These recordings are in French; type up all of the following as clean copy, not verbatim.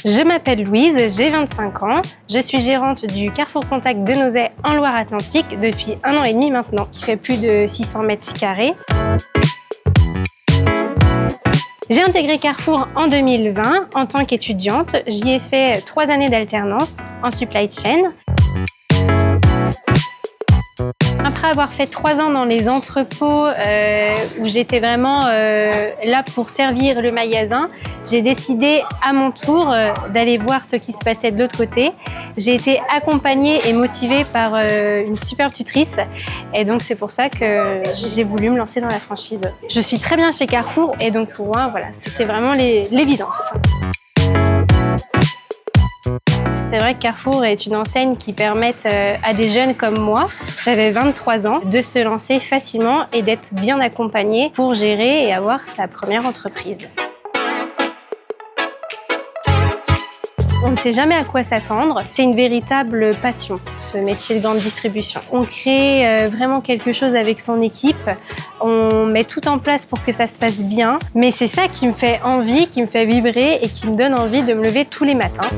Je m'appelle Louise, j'ai 25 ans. Je suis gérante du Carrefour Contact de Nozay en Loire-Atlantique depuis 1 an et demi maintenant, qui fait plus de 600 mètres carrés. J'ai intégré Carrefour en 2020 en tant qu'étudiante. J'y ai fait 3 années d'alternance en supply chain. Après avoir fait 3 ans dans les entrepôts où j'étais vraiment là pour servir le magasin, j'ai décidé à mon tour d'aller voir ce qui se passait de l'autre côté. J'ai été accompagnée et motivée par une super tutrice et donc c'est pour ça que j'ai voulu me lancer dans la franchise. Je suis très bien chez Carrefour et donc pour moi, voilà, c'était vraiment l'évidence. C'est vrai que Carrefour est une enseigne qui permet à des jeunes comme moi, j'avais 23 ans, de se lancer facilement et d'être bien accompagné pour gérer et avoir sa première entreprise. On ne sait jamais à quoi s'attendre, c'est une véritable passion, ce métier de grande distribution. On crée vraiment quelque chose avec son équipe, on met tout en place pour que ça se passe bien, mais c'est ça qui me fait envie, qui me fait vibrer et qui me donne envie de me lever tous les matins.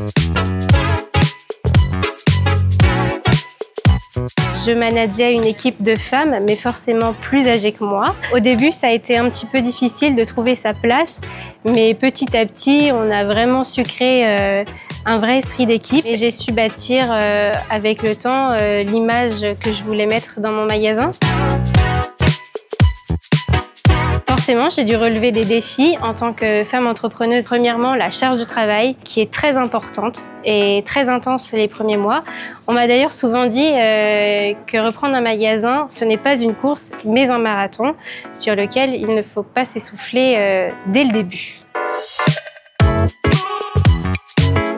Je manageais une équipe de femmes, mais forcément plus âgées que moi. Au début, ça a été un petit peu difficile de trouver sa place, mais petit à petit, on a vraiment su créer un vrai esprit d'équipe. Et j'ai su bâtir avec le temps l'image que je voulais mettre dans mon magasin. Forcément, j'ai dû relever des défis en tant que femme entrepreneuse. Premièrement, la charge de travail qui est très importante et très intense les premiers mois. On m'a d'ailleurs souvent dit que reprendre un magasin, ce n'est pas une course, mais un marathon sur lequel il ne faut pas s'essouffler dès le début.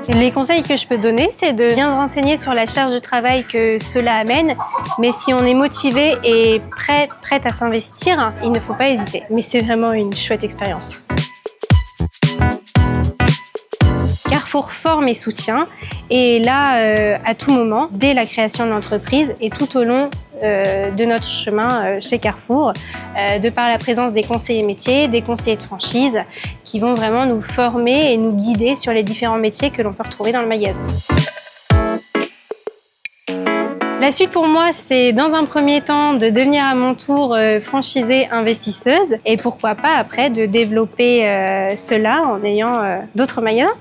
Les conseils que je peux donner, c'est de bien se renseigner sur la charge de travail que cela amène. Mais si on est motivé et prête à s'investir, il ne faut pas hésiter. Mais c'est vraiment une chouette expérience. Carrefour forme et soutient. Et là, à tout moment, dès la création de l'entreprise et tout au long de notre chemin chez Carrefour, de par la présence des conseillers métiers, des conseillers de franchise, qui vont vraiment nous former et nous guider sur les différents métiers que l'on peut retrouver dans le magasin. La suite pour moi, c'est dans un premier temps de devenir à mon tour franchisée investisseuse et pourquoi pas après de développer cela en ayant d'autres magasins.